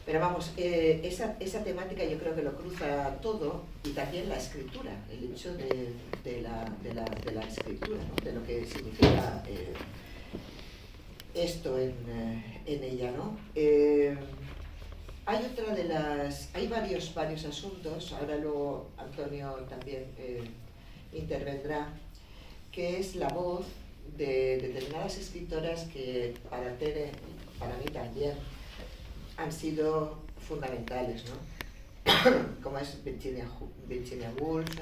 Pero vamos, esa temática yo creo que lo cruza todo y también la escritura, el hecho de la escritura, ¿no? De lo que significa esto en ella, ¿no? Hay otra de las... Hay varios asuntos, ahora luego Antonio también intervendrá, que es la voz de determinadas escritoras que para Tere, para mí también, han sido fundamentales, ¿no? Como es Virginia Woolf,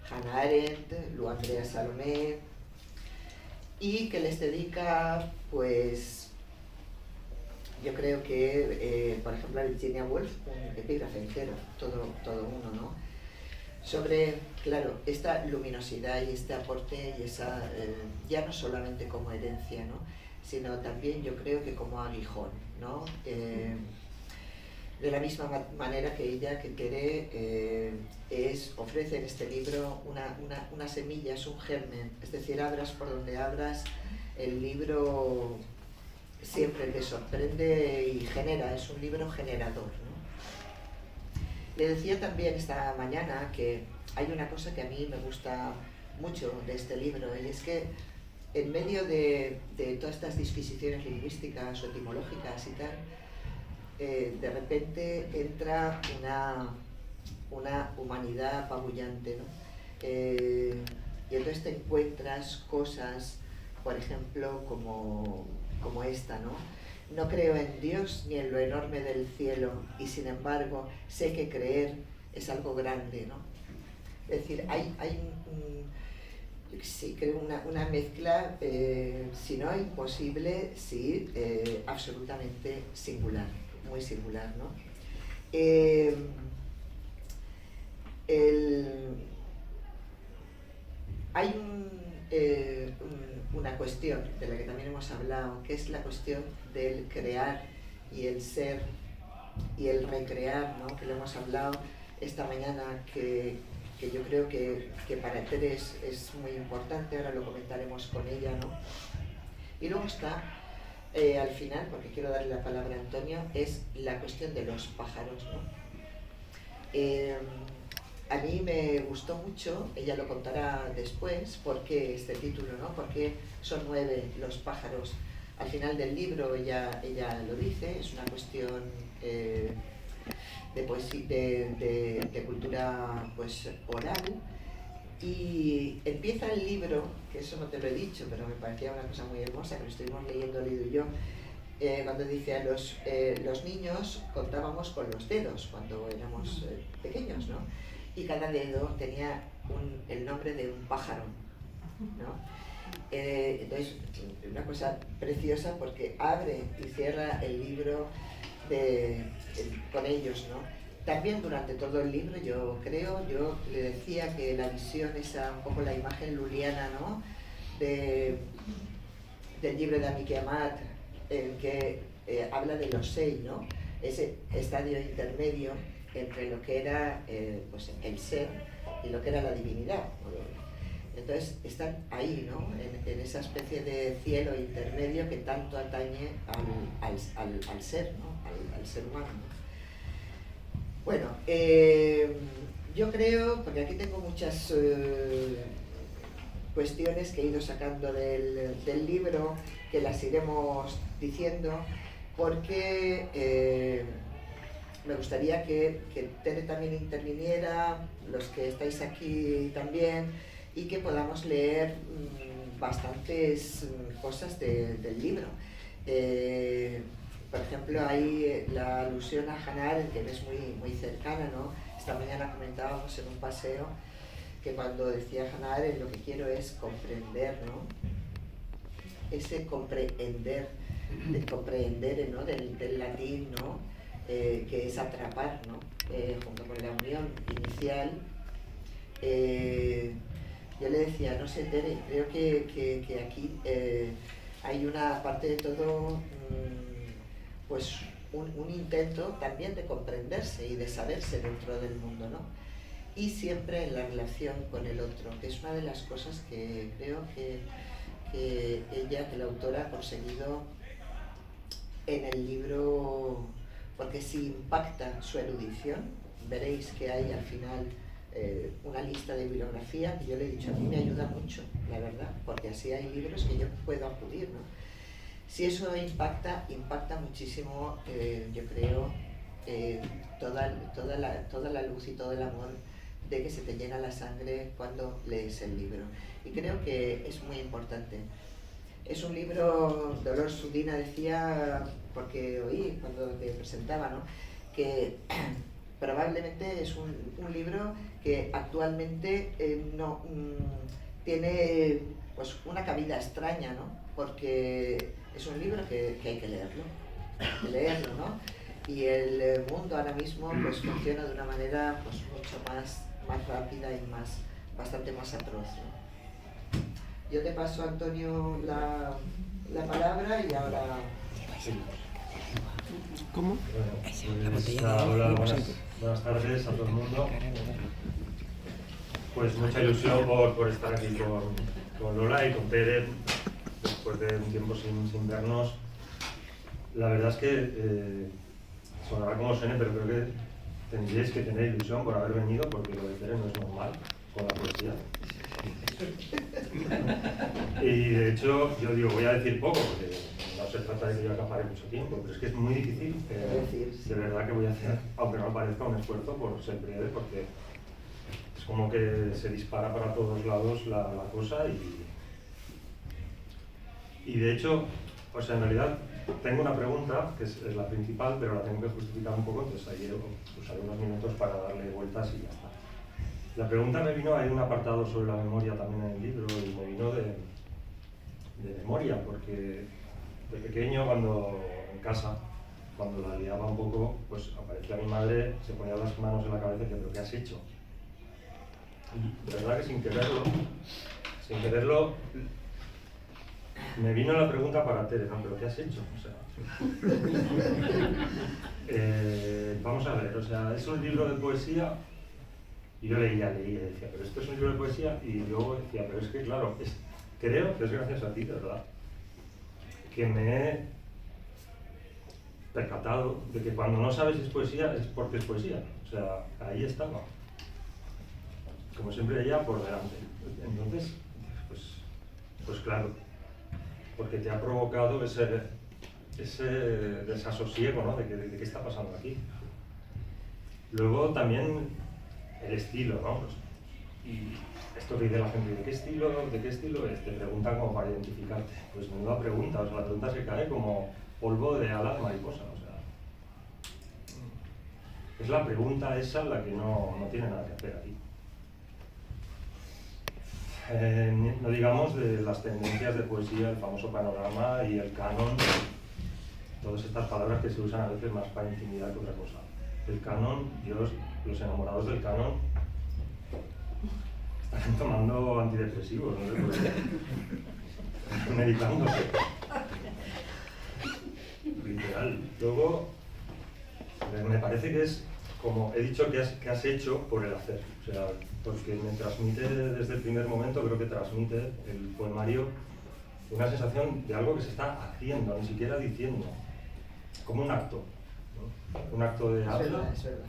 Hannah Arendt, Lu Andrea Salomé, y que les dedica, pues, yo creo que, por ejemplo, a Virginia Woolf, un epígrafe entero, todo uno, ¿no? Sobre, claro, esta luminosidad y este aporte y esa, ya no solamente como herencia, ¿no? Sino también yo creo que como aguijón, ¿no? De la misma manera que ella, que quiere, ofrece en este libro una semilla, es un germen, es decir, abras por donde abras, el libro siempre te sorprende y genera, es un libro generador, ¿no? Le decía también esta mañana que hay una cosa que a mí me gusta mucho de este libro, y es que en medio de todas estas disquisiciones lingüísticas o etimológicas y tal, de repente entra una humanidad apabullante, ¿no? Y entonces te encuentras cosas, por ejemplo, como esta, ¿no? No creo en Dios ni en lo enorme del cielo, y sin embargo sé que creer es algo grande, ¿no? Es decir, hay sí, creo una mezcla, si no imposible, sí, absolutamente singular, muy singular, ¿no? Hay una cuestión de la que también hemos hablado, que es la cuestión del crear y el ser y el recrear, ¿no? Que lo hemos hablado esta mañana, que yo creo que para Tere es muy importante, ahora lo comentaremos con ella, ¿no? Y luego está, al final, porque quiero darle la palabra a Antonio, es la cuestión de los pájaros, ¿no? A mí me gustó mucho, ella lo contará después, por qué este título, ¿no? Porque son 9 los pájaros. Al final del libro ella lo dice, es una cuestión de poesía, de cultura, pues, oral, y empieza el libro, que eso no te lo he dicho, pero me parecía una cosa muy hermosa, que lo estuvimos leyendo Lido y yo, cuando dice a los niños contábamos con los dedos cuando éramos pequeños, ¿no? Y cada dedo tenía el nombre de un pájaro, ¿no? Entonces, una cosa preciosa, porque abre y cierra el libro con ellos, ¿no? También durante todo el libro, yo le decía que la visión, esa un poco la imagen luliana, ¿no? Del libro de Amiki Amat, en que habla de los 6, ¿no? Ese estadio intermedio entre lo que era pues el ser y lo que era la divinidad. Entonces están ahí, ¿no? En esa especie de cielo intermedio que tanto atañe al ser, ¿no? Al ser humano, ¿no? Bueno, yo creo, porque aquí tengo muchas cuestiones que he ido sacando del libro, que las iremos diciendo, porque me gustaría que Tere también interviniera, los que estáis aquí también, y que podamos leer bastantes cosas del libro. Por ejemplo, hay la alusión a Hannah Arendt, que es muy cercana, ¿no? Esta mañana comentábamos en un paseo que cuando decía Hannah Arendt, lo que quiero es comprender, ¿no? Ese comprehender, ¿no? Del latín, ¿no? Que es atrapar, ¿no? Junto con la unión inicial. Yo le decía, no sé, Tere, creo que aquí hay una parte de todo, pues un intento también de comprenderse y de saberse dentro del mundo, ¿no? Y siempre en la relación con el otro, que es una de las cosas que creo que ella, que la autora, ha conseguido en el libro, porque porque si impacta su erudición, veréis que hay al final una lista de bibliografía que yo le he dicho, a mí me ayuda mucho, la verdad, porque así hay libros que yo puedo acudir, ¿no? Si eso impacta muchísimo, yo creo, toda la luz y todo el amor de que se te llena la sangre cuando lees el libro. Y creo que es muy importante. Es un libro, Dolors Udina decía, porque oí cuando te presentaba, ¿no?, que probablemente es un libro que actualmente no tiene pues una cabida extraña, ¿no?, porque es un libro que hay que leerlo, ¿no? Y el mundo ahora mismo pues funciona de una manera pues mucho más rápida y bastante más atroz, ¿no? Yo te paso, Antonio, la palabra y ahora... ¿Cómo? Hola, buenas tardes a todo el mundo. Pues mucha ilusión por estar aquí con Lola y con Pere, después de un tiempo sin vernos. La verdad es que sonará como suene, pero creo que tendríais que tener ilusión por haber venido, porque lo de Pere no es normal con la poesía. Y de hecho, yo digo, voy a decir poco, porque no se trata de que yo acapare mucho tiempo, pero es que es muy difícil. De verdad que voy a hacer, aunque no parezca, un esfuerzo por ser breve, porque es como que se dispara para todos lados la cosa y de hecho, o sea, en realidad tengo una pregunta, que es la principal, pero la tengo que justificar un poco, entonces ahí usaré unos minutos para darle vueltas y ya está. La pregunta me vino, hay un apartado sobre la memoria también en el libro, y me vino de memoria, porque de pequeño, cuando en casa, cuando la liaba un poco, pues aparecía mi madre, se ponía las manos en la cabeza y decía, ¿pero qué has hecho? Y de verdad que sin quererlo, me vino la pregunta para Tere, ¿no? ¿Pero qué has hecho? O sea, vamos a ver, o sea, es un libro de poesía. Y yo leía y decía, pero esto es un libro de poesía, y luego decía, pero es que claro, creo que es gracias a ti, de verdad, que me he percatado de que cuando no sabes si es poesía, es porque es poesía. O sea, ahí estaba. Como siempre ella por delante. Entonces, pues claro, porque te ha provocado ese desasosiego, ¿no?, de qué está pasando aquí. Luego también el estilo, ¿no? Pues, y esto que dice la gente, ¿de qué estilo es? Te preguntan como para identificarte. Pues menuda pregunta, o sea, la pregunta se cae como polvo de alas mariposa, o sea. Es la pregunta esa la que no tiene nada que hacer aquí. No digamos de las tendencias de poesía, el famoso panorama y el canon, todas estas palabras que se usan a veces más para intimidar que otra cosa. El canon, los enamorados del canon están tomando antidepresivos, no sé por qué. Están medicándose. Literal. Luego, me parece que es, como he dicho, que has hecho por el hacer. O sea, porque me transmite desde el primer momento, creo que transmite el poemario una sensación de algo que se está haciendo, ni siquiera diciendo, como un acto, ¿no? Un acto de habla. Es verdad.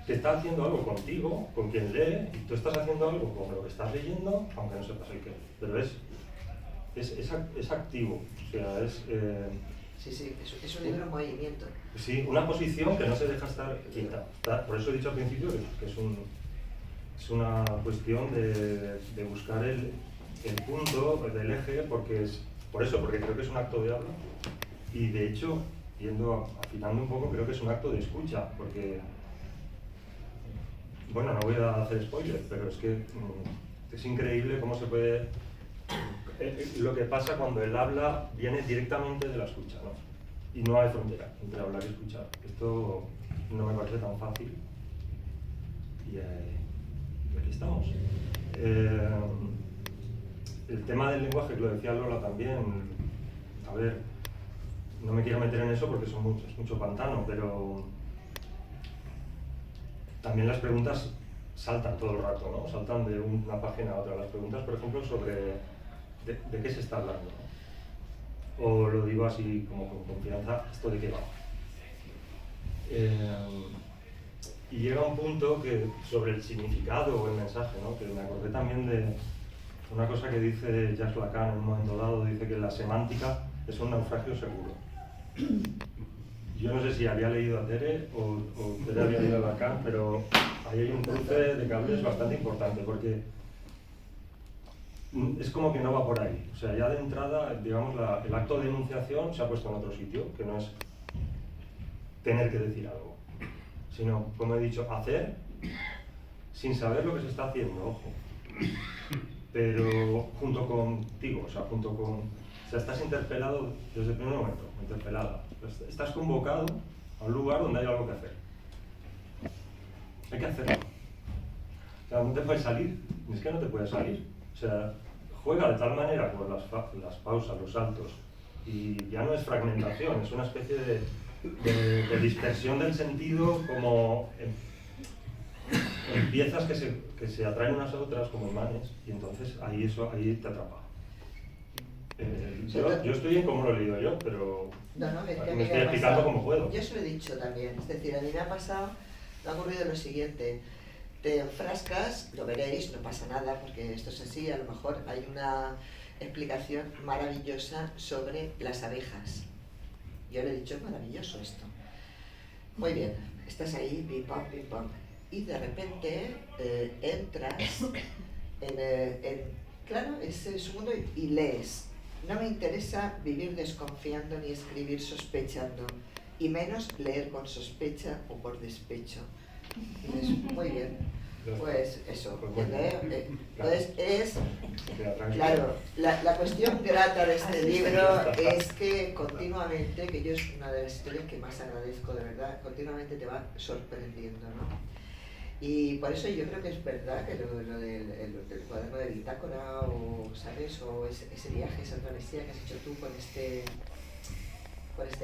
Que está haciendo algo contigo, con quien lee, y tú estás haciendo algo con lo que estás leyendo, aunque no sepas el qué. Pero es activo, o sea, es... Sí, es un libro en movimiento. Sí, una posición que no se deja estar quieta. Por eso he dicho al principio que es una cuestión de buscar el punto del eje, porque creo que es un acto de habla, y de hecho, afinando un poco, creo que es un acto de escucha, porque... Bueno, no voy a hacer spoiler, pero es que es increíble cómo se puede... lo que pasa cuando el habla viene directamente de la escucha, ¿no? Y no hay frontera entre hablar y escuchar. Esto no me parece tan fácil. Y aquí estamos. El tema del lenguaje, que lo decía Lola también, a ver, no me quiero meter en eso porque es mucho pantano, pero... También las preguntas saltan todo el rato, ¿no? Saltan de una página a otra. Las preguntas, por ejemplo, sobre de qué se está hablando, ¿no? O lo digo así como con confianza, ¿esto de qué va? Y llega un punto que sobre el significado o el mensaje, ¿no? Que me acordé también de una cosa que dice Jacques Lacan en un momento dado, dice que la semántica es un naufragio seguro. Yo no sé si había leído a Tere o Tere había leído a Lacan, pero ahí hay un cruce de cables bastante importante, porque es como que no va por ahí. O sea, ya de entrada, digamos, el acto de enunciación se ha puesto en otro sitio, que no es tener que decir algo, sino, como he dicho, hacer sin saber lo que se está haciendo, ojo, pero junto contigo, o sea, o sea, estás interpelado desde el primer momento, interpelada. Estás convocado a un lugar donde hay algo que hacer. Hay que hacerlo. O sea, no te puedes salir, es que no te puedes salir. O sea, juega de tal manera con las pausas, los saltos, y ya no es fragmentación, es una especie de dispersión del sentido, como en piezas que se atraen unas a otras como imanes, y entonces ahí te atrapa. Yo estoy en cómo lo he leído yo, pero no, me estoy explicando como puedo. Yo se lo he dicho también, es decir, a mí me ha pasado, me ha ocurrido lo siguiente: te enfrascas, lo veréis, no pasa nada porque esto es así, a lo mejor hay una explicación maravillosa sobre las abejas. Yo le he dicho, es maravilloso esto. Muy bien, estás ahí, pim pam, y de repente entras claro, ese segundo y lees. No me interesa vivir desconfiando ni escribir sospechando, y menos leer con sospecha o por despecho. Y dices, muy bien, pues eso. Entonces es, claro, la cuestión grata de este libro es que continuamente, que yo es una de las historias que más agradezco, de verdad, continuamente te va sorprendiendo, ¿no? Y por eso yo creo que es verdad que lo del cuaderno de bitácora, o, ¿sabes? O ese viaje, esa travesía que has hecho tú con este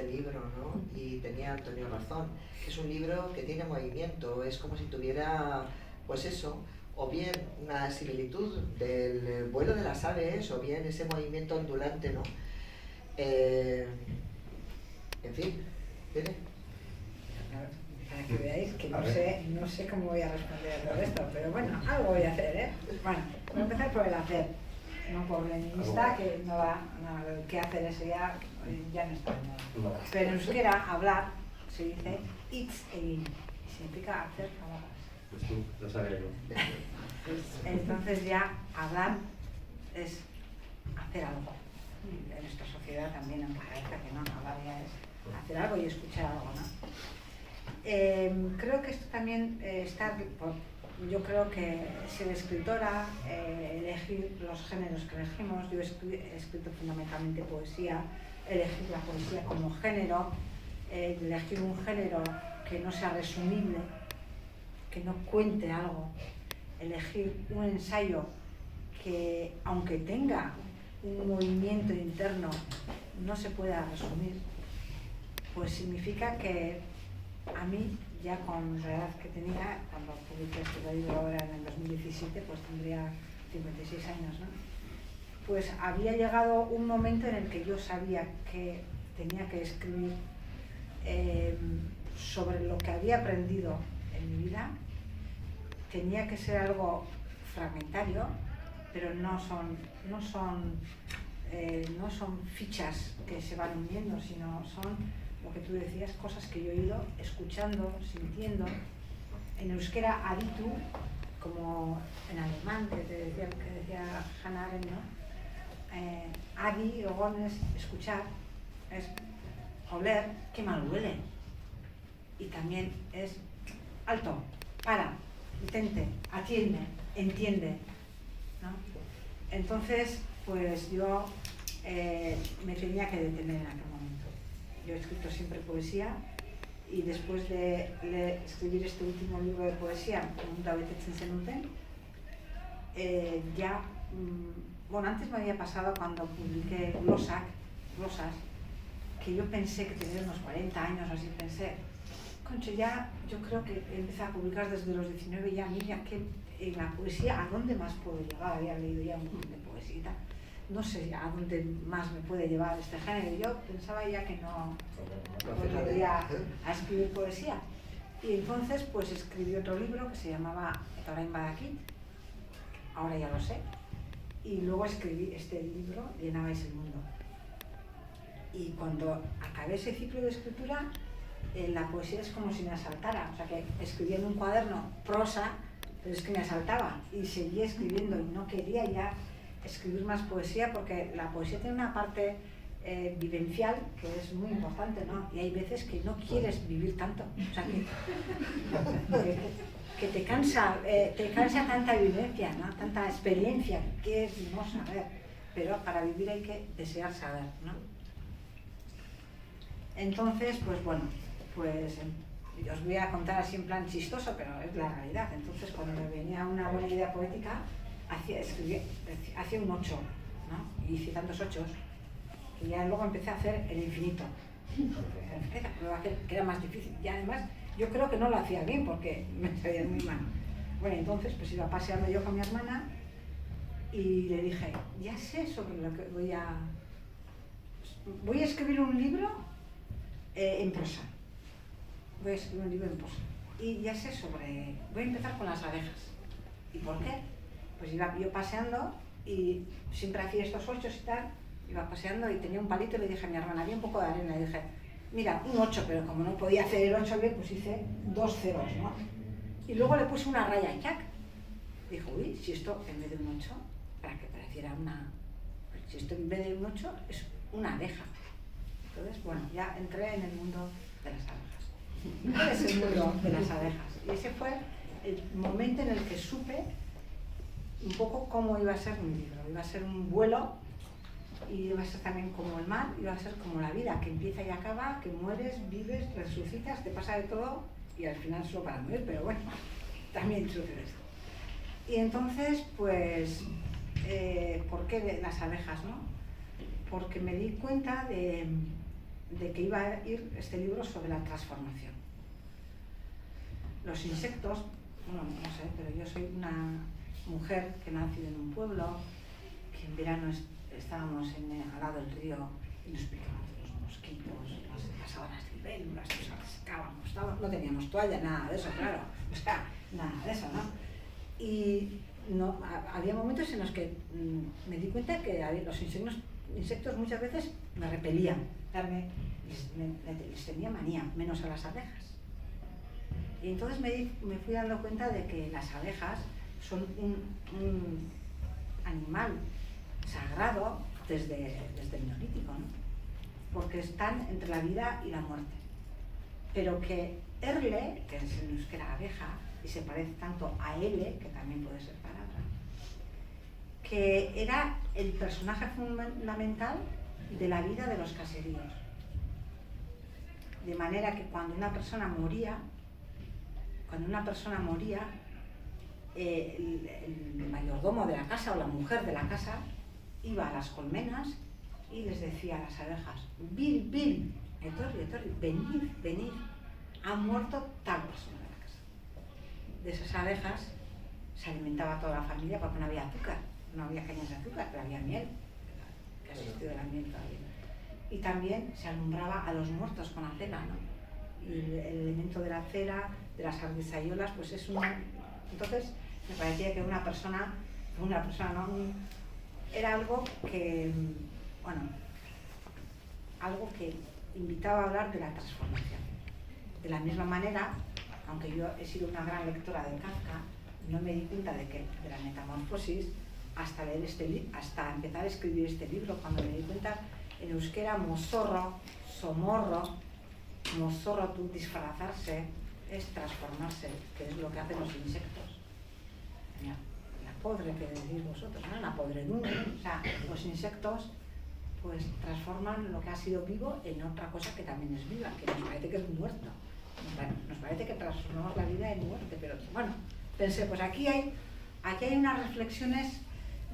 libro, ¿no? Y tenía Antonio razón, que es un libro que tiene movimiento, es como si tuviera, pues eso, o bien una similitud del vuelo de las aves, o bien ese movimiento ondulante, ¿no? En fin, ¿tiene? Para que veáis que no sé cómo voy a responder a todo esto, pero bueno, algo voy a hacer, ¿eh? Bueno, voy a empezar por el hacer, no por el lingüista, que no va, el que hacer eso ya no está de moda. Pero en euskera, hablar, se dice hitz egin, y significa hacer palabras. Pues tú, lo sabía yo. Entonces ya hablar es hacer algo. En nuestra sociedad también, aunque parezca que no, hablar ya es hacer algo y escuchar algo, ¿no? Creo que esto también yo creo que ser escritora, elegir los géneros que elegimos. Yo he escrito fundamentalmente poesía, elegir la poesía como género, elegir un género que no sea resumible, que no cuente algo, elegir un ensayo que, aunque tenga un movimiento interno, no se pueda resumir, pues significa que a mí, ya con la edad que tenía, cuando publiqué este libro ahora en el 2017, pues tendría 56 años, ¿no? Pues había llegado un momento en el que yo sabía que tenía que escribir sobre lo que había aprendido en mi vida. Tenía que ser algo fragmentario, pero no son fichas que se van uniendo, sino son, lo que tú decías, cosas que yo he ido escuchando, sintiendo. En euskera, aditu, como en alemán, que decía Hannah Arendt, ¿no? Adi, ogon, es escuchar, es oler, qué mal huele. Y también es alto, para, detente, atiende, entiende, ¿no? Entonces, pues yo me tenía que detener en aquel momento. Yo he escrito siempre poesía, y después de escribir este último libro de poesía, antes me había pasado cuando publiqué glosas, que yo pensé que tenía unos 40 años o así, pensé, concho, ya yo creo que empecé a publicar desde los 19, ya mira que en la poesía, ¿a dónde más puedo llegar? Había leído ya un montón de poesía y tal. no sé a dónde más me puede llevar este género. Yo pensaba ya que no volvería a escribir poesía. Y entonces pues escribí otro libro que se llamaba Etorain Badakit, ahora ya lo sé, y luego escribí este libro, Llenabais el mundo. Y cuando acabé ese ciclo de escritura, la poesía es como si me asaltara, o sea que escribía en un cuaderno prosa, pero es que me asaltaba y seguía escribiendo y no quería ya escribir más poesía porque la poesía tiene una parte vivencial que es muy importante, ¿no? Y hay veces que no quieres vivir tanto, o sea que te cansa tanta vivencia, ¿no? Tanta experiencia que es no saber, pero para vivir hay que desear saber, ¿no? Entonces, pues bueno, pues os voy a contar así en plan chistoso, pero es la realidad. Entonces, cuando me venía una buena idea poética, hacía un 8, ¿no? Y hice tantos 8, y ya luego empecé a hacer el infinito, que era más difícil. Y además, yo creo que no lo hacía bien porque me salía muy mal. Bueno, entonces, pues iba paseando yo con mi hermana y le dije, ya sé sobre lo que voy a escribir un libro en prosa. Voy a escribir un libro en prosa. Y ya sé voy a empezar con las abejas. ¿Y por qué? Pues iba yo paseando y siempre hacía estos 8 y tal, iba paseando y tenía un palito y le dije a mi hermana, había un poco de arena, y dije, mira, un 8, pero como no podía hacer el 8 bien, pues hice 2 ceros, ¿no? Y luego le puse una raya y ¡chac! Dijo, uy, si esto en vez de un 8, para que pareciera si esto en vez de un 8 es una abeja. Entonces, bueno, ya entré en el mundo de las abejas. Es el mundo de las abejas. Y ese fue el momento en el que supe un poco cómo iba a ser mi libro. Iba a ser un vuelo, y iba a ser también como el mar, iba a ser como la vida, que empieza y acaba, que mueres, vives, resucitas, te pasa de todo y al final solo para morir, pero bueno, también sucede esto. Y entonces, pues, ¿por qué las abejas, no? Porque me di cuenta de que iba a ir este libro sobre la transformación. Los insectos, bueno, no sé, pero yo soy una mujer que nació en un pueblo, que en verano estábamos al lado del río y nos picábamos los mosquitos, las sábanas de libélulas, nos secábamos, no teníamos toalla, nada de eso, claro, o sea, nada de eso, ¿no? Y no, había momentos en los que me di cuenta que los insectos muchas veces me repelían, les tenía manía, menos a las abejas. Y entonces me fui dando cuenta de que las abejas son un animal sagrado desde el Neolítico, ¿no? Porque están entre la vida y la muerte. Pero que Erle, que es en euskera abeja, y se parece tanto a Ele, que también puede ser palabra, que era el personaje fundamental de la vida de los caseríos. De manera que cuando una persona moría, el mayordomo de la casa o la mujer de la casa iba a las colmenas y les decía a las abejas, Bil, etorri, venid, ha muerto tal persona de la casa. De esas abejas se alimentaba toda la familia porque no había azúcar, no había cañas de azúcar, pero había miel, que ha existido la miel todavía. Y también se alumbraba a los muertos con la cera, ¿no? Y el elemento de la cera, de las ardizayolas, pues es Entonces me parecía que una persona no, era algo que, bueno, algo que invitaba a hablar de la transformación. De la misma manera, aunque yo he sido una gran lectora de Kafka, no me di cuenta de la metamorfosis hasta hasta empezar a escribir este libro, cuando me di cuenta en euskera mozorro, somorro, tú disfrazarse es transformarse, que es lo que hacen los insectos. La podre que decís vosotros, ¿no? La podredumbre, o sea, los insectos pues transforman lo que ha sido vivo en otra cosa que también es viva, que nos parece que es muerto. Nos parece que transformamos la vida en muerte, pero bueno, pensé, pues aquí hay unas reflexiones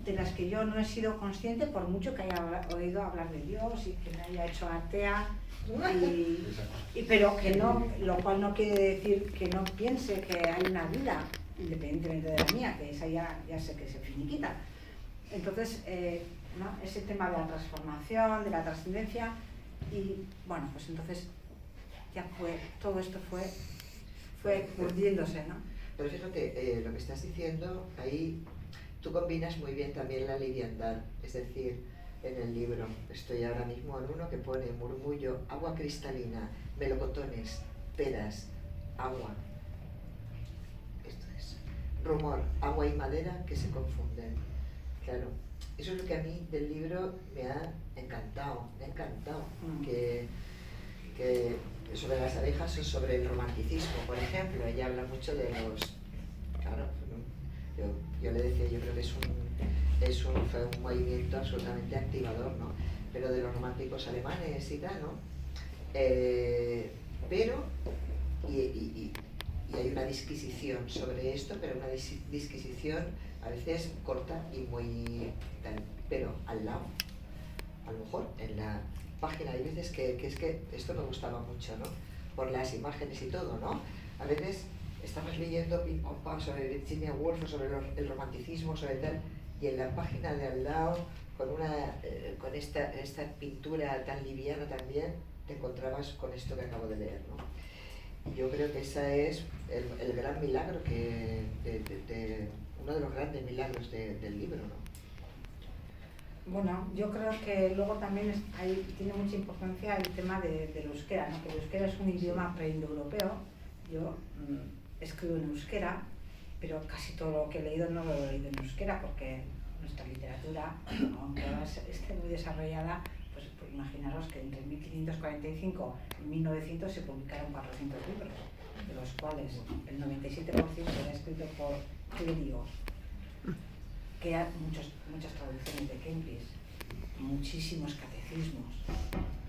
de las que yo no he sido consciente, por mucho que haya oído hablar de Dios y que me haya hecho atea, pero que no, lo cual no quiere decir que no piense que hay una vida, independientemente de la mía, que esa ya sé que se finiquita. Entonces, ¿no? Ese tema de la transformación, de la trascendencia, y bueno, pues entonces ya fue, todo esto fue hundiéndose, ¿no? Pero fíjate, lo que estás diciendo, ahí tú combinas muy bien también la liviandad, es decir, en el libro, estoy ahora mismo en uno que pone murmullo, agua cristalina, melocotones, peras, agua. Esto es rumor, agua y madera que se confunden. Claro, eso es lo que a mí del libro me ha encantado, que sobre las abejas o sobre el romanticismo, por ejemplo, ella habla mucho de los, claro, yo le decía, yo creo que fue un movimiento absolutamente activador, ¿no? Pero de los románticos alemanes y tal, ¿no? Pero, y hay una disquisición sobre esto, pero una disquisición a veces corta y muy tal, pero al lado, a lo mejor en la página hay veces que es que esto me gustaba mucho, ¿no? Por las imágenes y todo, ¿no? A veces estamos leyendo pim pam pam sobre Virginia Woolf o sobre el romanticismo, sobre tal, y en la página de al lado, con esta pintura tan liviana también, te encontrabas con esto que acabo de leer, ¿no? Y yo creo que ese es el gran milagro uno de los grandes milagros del libro, ¿no? Bueno, yo creo que luego también tiene mucha importancia el tema del euskera, ¿no? Que el euskera es un idioma preindoeuropeo. Yo escribo en euskera, pero casi todo lo que he leído no lo he leído en euskera, porque nuestra literatura, aunque ahora esté muy desarrollada, pues imaginaros que entre 1545 y 1900 se publicaron 400 libros, de los cuales el 97% era escrito por clérigos, que hay muchas traducciones de Kempis, muchísimos catecismos,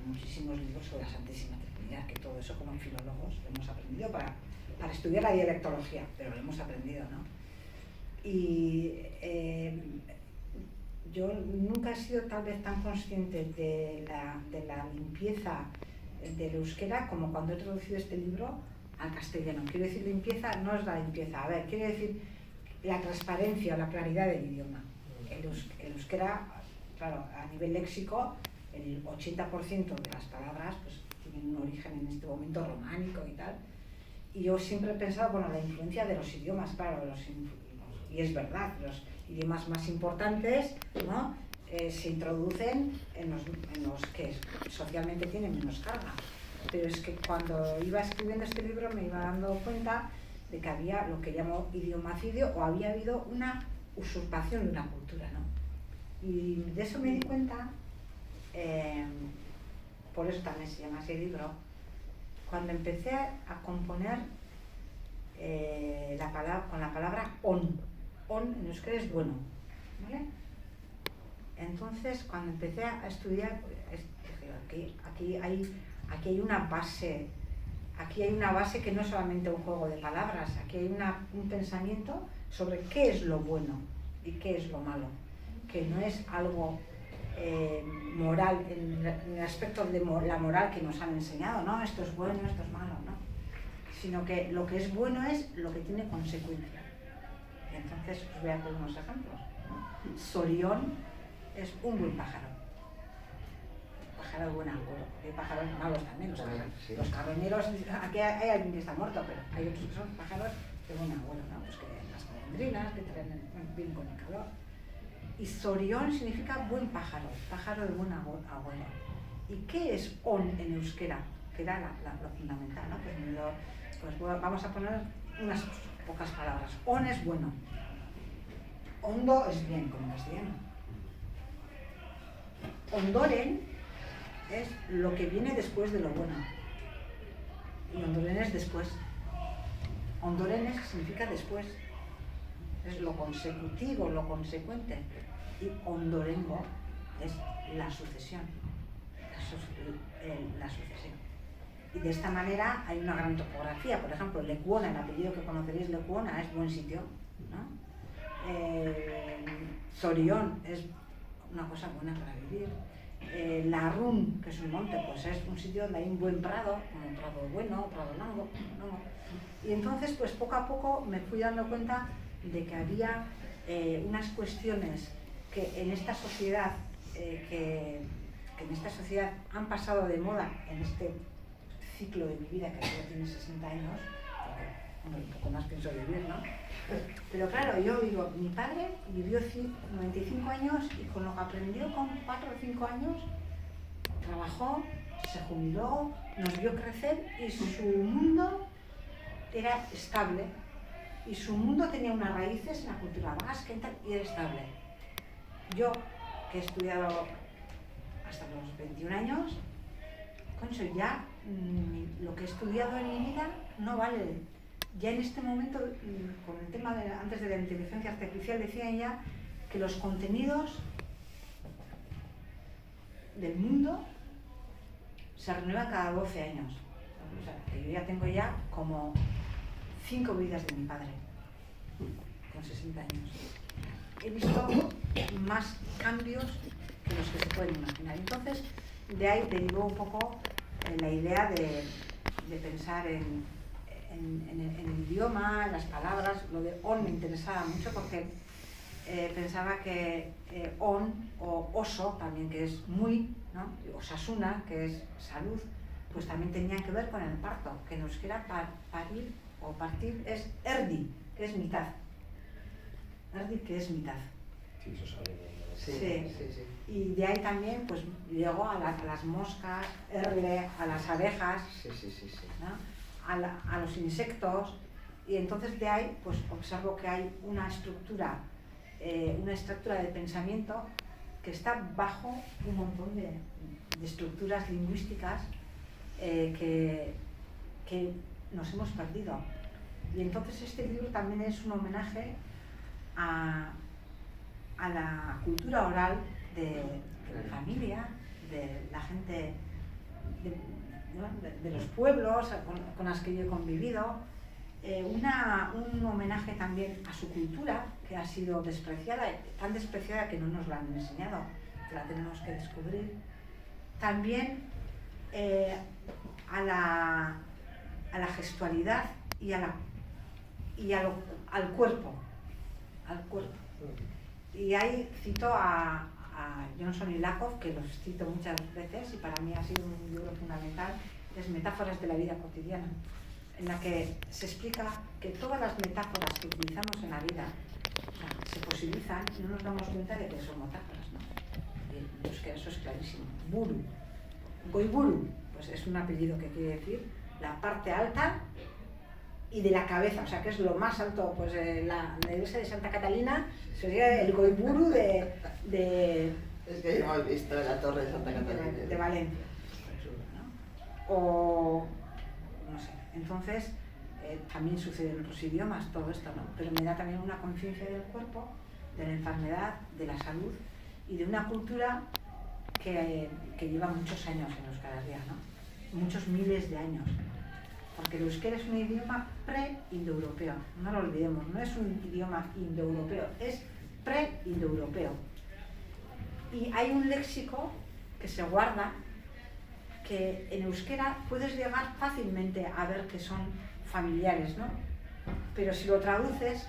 muchísimos libros sobre la Santísima Trinidad, que todo eso como filólogos lo hemos aprendido para estudiar la dialectología, pero lo hemos aprendido, ¿no? Y yo nunca he sido tal vez tan consciente de la limpieza del euskera como cuando he traducido este libro al castellano. Quiero decir, limpieza no es la limpieza, a ver, quiero decir la transparencia, la claridad del idioma. El euskera, claro, a nivel léxico, el 80% de las palabras pues tienen un origen en este momento románico y tal. Y yo siempre he pensado, bueno, la influencia de los idiomas, claro, y es verdad, los idiomas más importantes, ¿no? Se introducen en los que socialmente tienen menos carga. Pero es que cuando iba escribiendo este libro me iba dando cuenta de que había lo que llamo idiomacidio, o había habido una usurpación de una cultura, ¿no? Y de eso me di cuenta, por eso también se llama ese libro, cuando empecé a componer con la palabra on en euskera es bueno, ¿vale? Entonces cuando empecé a estudiar, aquí hay una base. Aquí hay una base que no es solamente un juego de palabras, aquí hay un pensamiento sobre qué es lo bueno y qué es lo malo, que no es algo moral, en el aspecto de la moral que nos han enseñado, ¿no? Esto es bueno, esto es malo, ¿no? Sino que lo que es bueno es lo que tiene consecuencia. Entonces os voy a poner unos ejemplos, ¿no? Sorión es un buen pájaro. Pájaro de buen auguro. Hay pájaros malos también, los carroñeros, aquí hay alguien que está muerto, pero hay otros que son pájaros de buen auguro, ¿no? Pues que las golondrinas, que traen bien con el calor. Y sorión significa buen pájaro, pájaro de buen abuelo. ¿Y qué es on en euskera? Que era lo fundamental, ¿no? Pues vamos a poner unas pocas palabras. On es bueno. Hondo es bien, como en castellano. Ondoren es lo que viene después de lo bueno. Y ondoren es después. Ondoren significa después. Es lo consecutivo, lo consecuente. Y ondorengo es la sucesión. La sucesión. Y de esta manera hay una gran topografía. Por ejemplo, Lekuona, el apellido que conoceréis, Lekuona, es buen sitio, ¿no? Sorión es una cosa buena para vivir. Larrún, que es un monte, pues es un sitio donde hay un buen prado, un prado bueno, prado largo, ¿no? Y entonces, pues poco a poco me fui dando cuenta de que había unas cuestiones que en esta sociedad que en esta sociedad han pasado de moda en este ciclo de mi vida, que ya tiene 60 años, porque un poco más pienso vivir, ¿no? Pero claro, yo digo, mi padre vivió 95 años y con lo que aprendió con 4 o 5 años, trabajó, se jubiló, nos vio crecer y su mundo era estable. Y su mundo tenía unas raíces en la cultura vasca y era estable. Yo, que he estudiado hasta los 21 años, concho, ya lo que he estudiado en mi vida no vale. Ya en este momento, con el tema antes de la inteligencia artificial, decían ya que los contenidos del mundo se renuevan cada 12 años. O sea, que yo ya tengo ya como 5 vidas de mi padre, con 60 años. He visto más cambios que los que se pueden imaginar. Entonces, de ahí derivó un poco la idea de pensar en el idioma, en las palabras. Lo de on me interesaba mucho porque pensaba que on o oso, también que es muy, ¿no? O sasuna, que es salud, pues también tenían que ver con el parto, que en euskera parir o partir es erdi, que es mitad. Erdi, que es mitad. Sí, eso sale de... Sí. Y de ahí también pues llegó a las moscas, erle, a las abejas, ¿no? a los insectos, y entonces de ahí pues observo que hay una estructura de pensamiento que está bajo un montón de estructuras lingüísticas que nos hemos perdido. Y entonces este libro también es un homenaje a la cultura oral de mi familia, de la gente, de los pueblos con las que yo he convivido. Un homenaje también a su cultura, que ha sido despreciada, tan despreciada que no nos la han enseñado, que la tenemos que descubrir. También a la gestualidad y al cuerpo. Y ahí cito a Johnson y Lakoff, que los cito muchas veces y para mí ha sido un libro fundamental, es Metáforas de la vida cotidiana, en la que se explica que todas las metáforas que utilizamos en la vida, o sea, se posibilizan y no nos damos cuenta de que son metáforas, ¿no? Y pues que eso es clarísimo. Buru, Goiburu, pues es un apellido que quiere decir la parte alta y de la cabeza, o sea que es lo más alto, pues la iglesia de Santa Catalina sería el Goiburu de es que hemos visto la torre de Santa Catalina de Valencia, ¿no? O no sé, entonces también sucede en otros idiomas todo esto, ¿no? Pero me da también una conciencia del cuerpo, de la enfermedad, de la salud y de una cultura que lleva muchos años en Euskal Herria, ¿no? Muchos miles de años. Porque el euskera es un idioma pre-indoeuropeo, no lo olvidemos, no es un idioma indoeuropeo, es pre-indoeuropeo. Y hay un léxico que se guarda, que en euskera puedes llegar fácilmente a ver que son familiares, ¿no? Pero si lo traduces,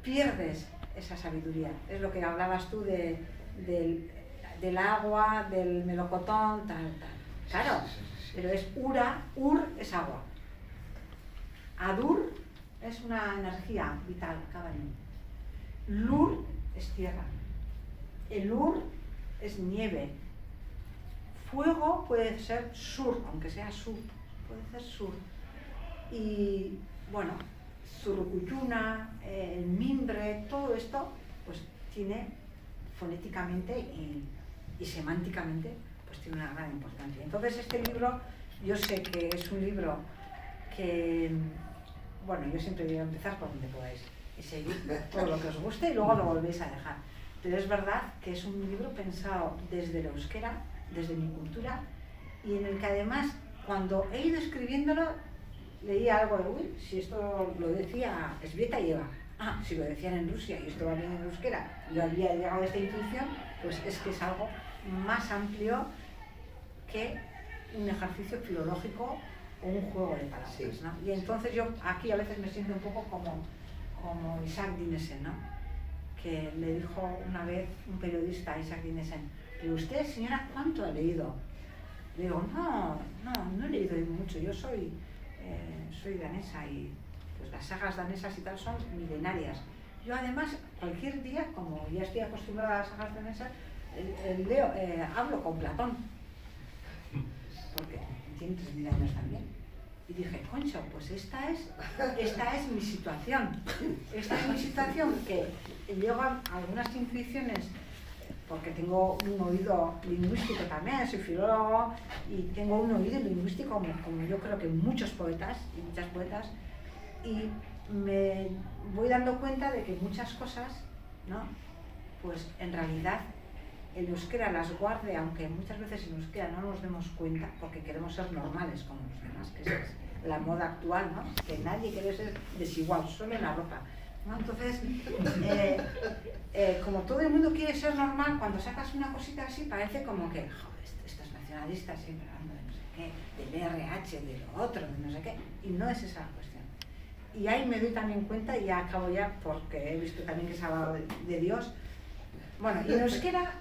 pierdes esa sabiduría. Es lo que hablabas tú del agua, del melocotón, tal. Claro, pero es ura, ur es agua. Adur es una energía vital, acaba en lur es tierra. El ur es nieve. Fuego puede ser sur, aunque sea sur, puede ser sur. Y bueno, Zurukuyuna, el mimbre, todo esto, pues tiene fonéticamente y semánticamente, pues tiene una gran importancia. Entonces este libro, yo sé que es un libro que, bueno, yo siempre digo empezar por donde podáis y seguir todo lo que os guste y luego lo volvéis a dejar. Pero es verdad que es un libro pensado desde el euskera, desde mi cultura, y en el que además, cuando he ido escribiéndolo, leía algo de, uy, si esto lo decía Svieta-Eva, si lo decían en Rusia y esto va bien en euskera, yo había llegado a esta intuición, pues es que es algo más amplio que un ejercicio filológico o un juego de palabras, sí, ¿no? Y entonces yo aquí a veces me siento un poco como Isaac Dinesen, ¿no? Que le dijo una vez un periodista a Isaac Dinesen, pero usted, señora, ¿cuánto ha leído? Le digo, no he leído mucho, yo soy danesa y pues las sagas danesas y tal son milenarias. Yo además, cualquier día, como ya estoy acostumbrada a las sagas danesas, hablo con Platón, porque tiene 3000 años también. Y dije, concho, pues esta es mi situación. Esta es mi situación, que llego a algunas intuiciones, porque tengo un oído lingüístico también, soy filólogo, y tengo un oído lingüístico como yo creo que muchos poetas y muchas poetas, y me voy dando cuenta de que muchas cosas, ¿no? Pues en realidad el euskera las guarde, aunque muchas veces en euskera no nos demos cuenta, porque queremos ser normales como los demás, que esa es la moda actual, ¿no? Que nadie quiere ser desigual, solo en la ropa, ¿no? Entonces, como todo el mundo quiere ser normal, cuando sacas una cosita así parece como que, joder, estos nacionalistas siempre hablando de no sé qué, del RH, de lo otro, de no sé qué, y no es esa la cuestión. Y ahí me doy también cuenta, y ya acabo ya, porque he visto también que se ha hablado de Dios. Bueno, y en euskera,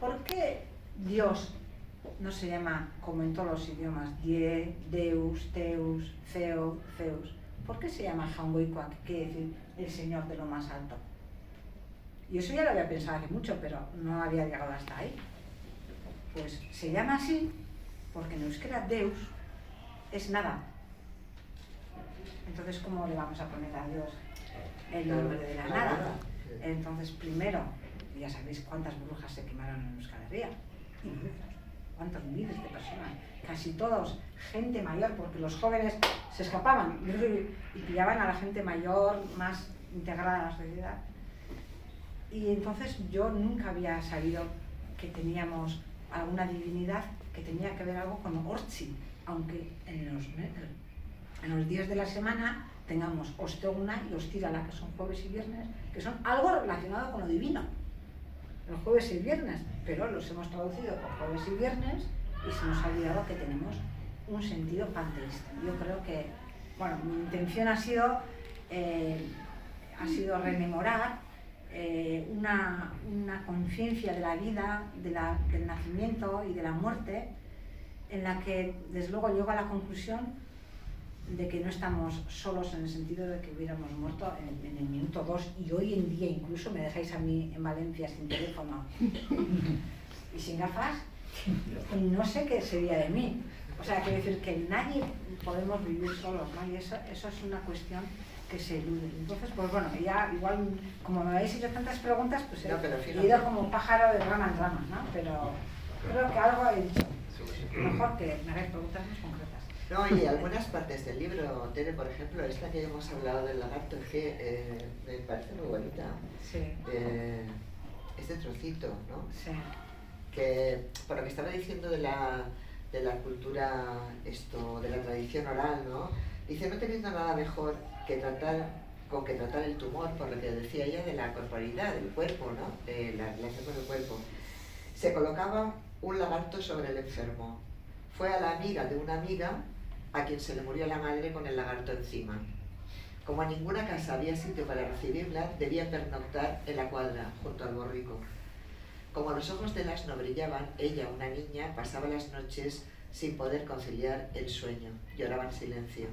¿por qué Dios no se llama, como en todos los idiomas, Die, Deus, Teus, Ceo, Zeus? ¿Por qué se llama Jaungoikoa, que quiere decir el Señor de lo más alto? Y eso ya lo había pensado hace mucho, pero no había llegado hasta ahí. Pues se llama así porque en euskera Deus es nada. Entonces, ¿cómo le vamos a poner a Dios el nombre de la nada? Entonces, primero, ya sabéis cuántas brujas se quemaron en Euskal Herria, cuántos miles de personas, casi todos gente mayor, porque los jóvenes se escapaban y pillaban a la gente mayor, más integrada en la sociedad. Y entonces yo nunca había sabido que teníamos alguna divinidad que tenía que ver algo con Ortzi, aunque en los días de la semana tengamos Osteguna y Ostirala, que son jueves y viernes, que son algo relacionado con lo divino, los jueves y viernes, pero los hemos traducido por jueves y viernes y se nos ha olvidado que tenemos un sentido panteísta. Yo creo que, bueno, mi intención ha sido rememorar una conciencia de la vida, del nacimiento y de la muerte, en la que desde luego llego a la conclusión de que no estamos solos en el sentido de que hubiéramos muerto en el minuto 2, y hoy en día incluso me dejáis a mí en Valencia sin teléfono y sin gafas y no sé qué sería de mí. O sea, quiero decir que nadie podemos vivir solos, ¿no? Y eso es una cuestión que se elude. Entonces, pues bueno, ya igual, como me habéis hecho tantas preguntas, pues he ido como pájaro de rama en rama, ¿no? Pero creo que algo he dicho. Mejor que me hagáis preguntas más concretas. No, y algunas partes del libro, Tere, por ejemplo, esta que hemos hablado del lagarto, es que me parece muy bonita. Sí. Este trocito, ¿no? Sí. Que, por lo que estaba diciendo de la cultura, de la tradición oral, ¿no? Dice, no teniendo nada mejor que tratar el tumor, por lo que decía ella, de la corporalidad, del cuerpo, ¿no? De la relación con el cuerpo. Se colocaba un lagarto sobre el enfermo. Fue a la amiga de una amiga a quien se le murió la madre con el lagarto encima. Como a ninguna casa había sitio para recibirla, debía pernoctar en la cuadra, junto al borrico. Como los ojos del asno brillaban, ella, una niña, pasaba las noches sin poder conciliar el sueño, lloraba en silencio.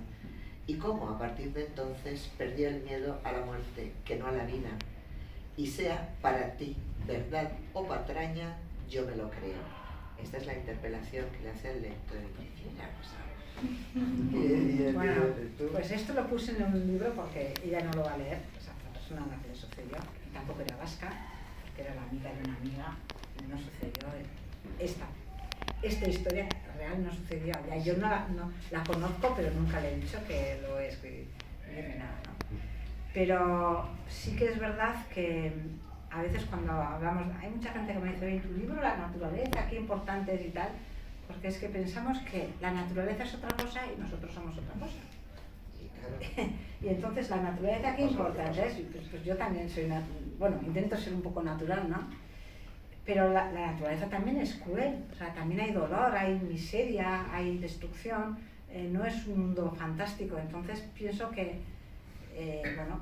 Y cómo, a partir de entonces, perdió el miedo a la muerte, que no a la vida. Y sea para ti verdad o patraña, yo me lo creo. Esta es la interpelación que le hace el lector. Bueno, pues esto lo puse en un libro porque ella no lo va a leer, esa persona a la que le sucedió, y tampoco era vasca, porque era la amiga de una amiga, y no sucedió esta historia real no sucedió. Ya yo no la conozco, pero nunca le he dicho que lo he escrito ni nada, ¿no? Pero sí que es verdad que a veces cuando hablamos, hay mucha gente que me dice, en tu libro la naturaleza, qué importante es y tal, porque es que pensamos que la naturaleza es otra cosa y nosotros somos otra cosa. Y entonces la naturaleza, qué importante es, pues yo también soy, intento ser un poco natural, ¿no? Pero la naturaleza también es cruel, o sea, también hay dolor, hay miseria, hay destrucción, no es un mundo fantástico. Entonces pienso que,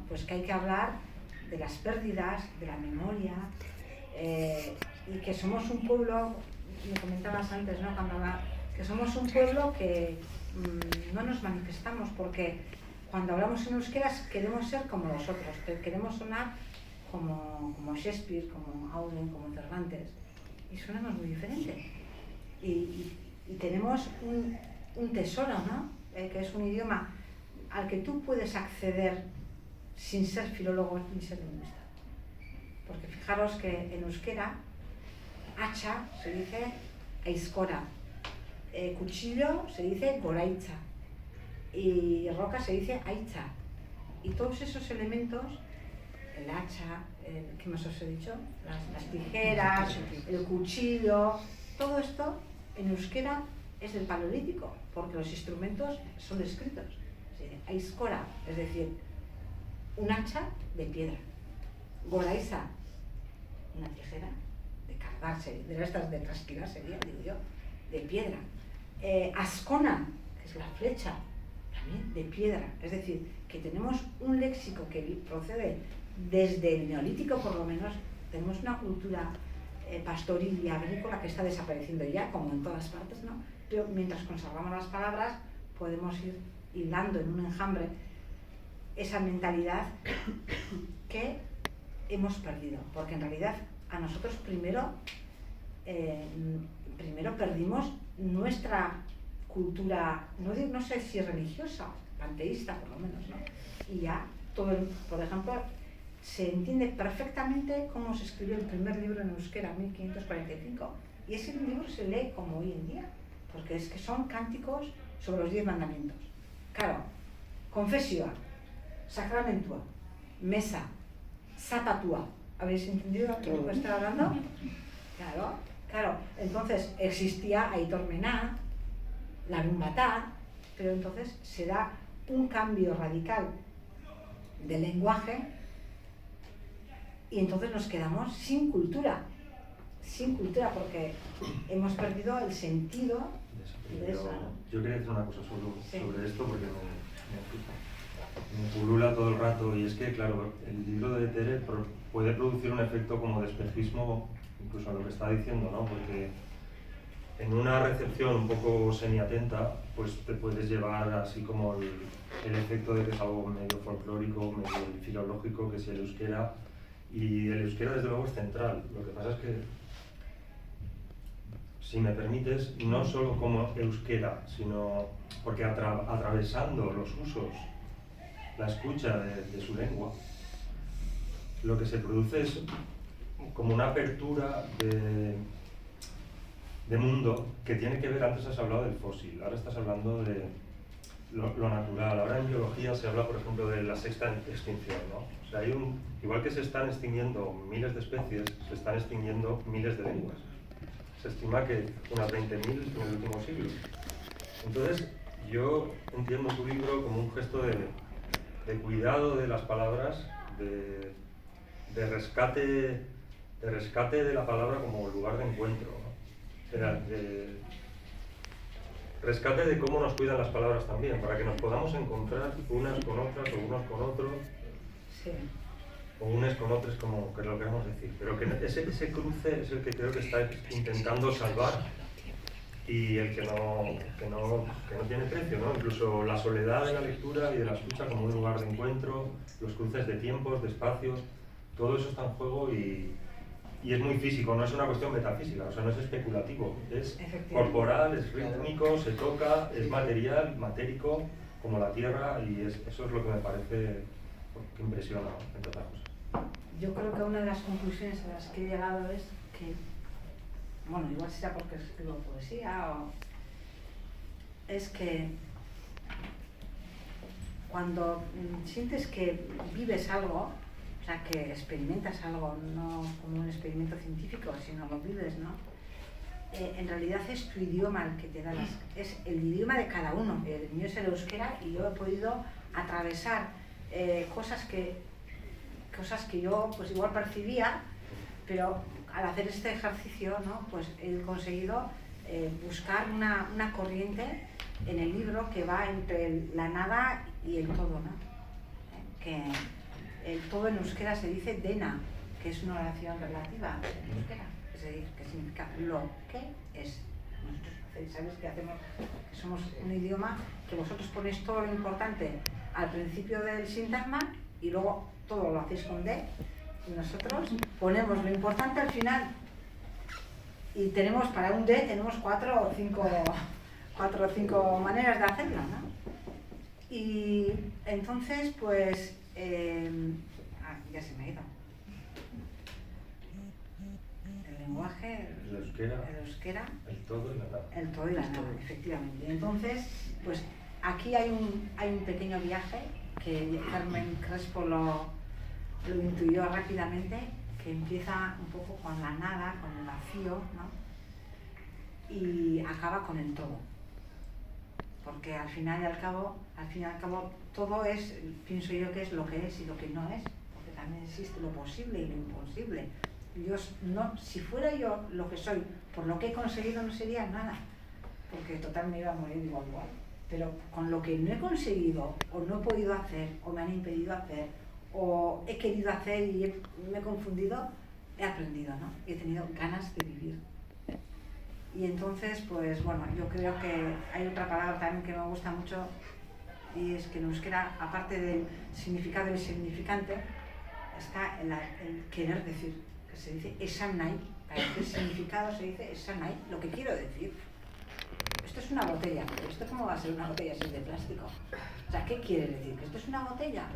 pues que hay que hablar de las pérdidas, de la memoria, y que somos un pueblo, me comentabas antes, ¿no? Cuando que somos un pueblo que no nos manifestamos, porque cuando hablamos en euskera queremos ser como los otros, queremos sonar como Shakespeare, como Auden, como Cervantes, y sonamos muy diferente. Y tenemos un tesoro, ¿no? Que es un idioma al que tú puedes acceder sin ser filólogo ni ser lingüista. Porque fijaros que en euskera, hacha se dice aizkora, cuchillo se dice goraitza y roca se dice aitza. Y todos esos elementos, el hacha, ¿qué más os he dicho? Las tijeras, el cuchillo, todo esto en euskera es del paleolítico, porque los instrumentos son escritos. Aizkora, es decir, un hacha de piedra. Goraiza, una tijera de cargarse, de estas de trasquilar sería, digo yo, de piedra. Ascona, que es la flecha, también de piedra. Es decir, que tenemos un léxico que procede desde el neolítico, por lo menos. Tenemos una cultura pastoril y agrícola que está desapareciendo ya, como en todas partes, ¿no? Pero mientras conservamos las palabras, podemos ir hilando en un enjambre esa mentalidad que hemos perdido, porque en realidad a nosotros primero perdimos nuestra cultura, no sé si religiosa, panteísta por lo menos, ¿no? Y ya todo, por ejemplo, se entiende perfectamente cómo se escribió el primer libro en euskera, 1545, y ese libro se lee como hoy en día, porque es que son cánticos sobre los 10 mandamientos. Claro, confesioa, sacramentua, mesa, zapatua. ¿Habéis entendido a qué me estoy hablando? Claro. Entonces existía Aitor Mená, la Lumbatá, pero entonces se da un cambio radical del lenguaje y entonces nos quedamos sin cultura, porque hemos perdido el sentido de eso. Yo quería decir una cosa sobre esto porque me pulula todo el rato, y es que, claro, el libro de Tere puede producir un efecto como de espejismo, incluso a lo que está diciendo, ¿no? Porque en una recepción un poco semiatenta, pues te puedes llevar así como el efecto de que es algo medio folclórico, medio filológico, que es el euskera, y el euskera desde luego es central. Lo que pasa es que, si me permites, no solo como euskera, sino porque atravesando los usos, la escucha de su lengua, lo que se produce es como una apertura de mundo que tiene que ver. Antes has hablado del fósil, ahora estás hablando de lo natural. Ahora en biología se habla, por ejemplo, de la sexta extinción, ¿no? O sea, igual que se están extinguiendo miles de especies, se están extinguiendo miles de lenguas. Se estima que unas 20.000 en el último siglo. Entonces, yo entiendo tu libro como un gesto de cuidado de las palabras, de rescate de la palabra como lugar de encuentro, ¿no? De rescate de cómo nos cuidan las palabras también, para que nos podamos encontrar unas con otras o unos con otros. Sí. O unes con otros, como que lo queramos decir, pero que ese cruce es el que creo que está intentando salvar, y el que no tiene precio, ¿no? Incluso la soledad de la lectura y de la escucha como un lugar de encuentro, los cruces de tiempos, de espacios, todo eso está en juego, y es muy físico, no es una cuestión metafísica, o sea, no es especulativo, es corporal, es rítmico, se toca, es material, matérico, como la tierra, y eso es lo que me parece que impresiona, entre otras cosas. Yo creo que una de las conclusiones a las que he llegado es que, bueno, igual sea porque escribo poesía, es que cuando sientes que vives algo, o sea, que experimentas algo, no como un experimento científico, sino lo vives, ¿no? En realidad es tu idioma el que te da es el idioma de cada uno. El mío es el euskera, y yo he podido atravesar cosas que yo pues igual percibía, pero al hacer este ejercicio, ¿no? Pues he conseguido buscar una corriente en el libro que va entre la nada y el todo, ¿no? Que el todo en euskera se dice dena, que es una oración relativa en euskera. es decir, que significa lo que es. Nosotros, ¿sabéis que hacemos? Que somos un idioma que vosotros ponéis todo lo importante al principio del sintagma y luego todo lo hacéis con D, y nosotros ponemos lo importante al final. Y tenemos, para un D, tenemos 4 o 5 maneras de hacerlo, ¿no? Y entonces, pues, ya se me ha ido. El lenguaje, El euskera, el todo y la nada. el todo y la nada, efectivamente. Entonces, pues, aquí hay un pequeño viaje que Carmen Crespo lo intuyó rápidamente, que empieza un poco con la nada, con el vacío, ¿no? Y acaba con el todo. Porque al final y al cabo, todo es, pienso yo, que es lo que es y lo que no es, porque también existe lo posible y lo imposible. Si fuera yo lo que soy, por lo que he conseguido, no sería nada, porque total me iba a morir igual. Pero con lo que no he conseguido, o no he podido hacer, o me han impedido hacer, o he querido hacer y me he confundido, he aprendido, ¿no? Y he tenido ganas de vivir. Y entonces, pues bueno, yo creo que hay otra palabra también que me gusta mucho, y es que en euskera, aparte del significado y significante, está el querer decir, que se dice esan nahi. Para el significado se dice esan nahi, lo que quiero decir. Esto es una botella, pero ¿esto cómo va a ser una botella si es de plástico? O sea, ¿qué quiere decir? ¿Que esto es una botella?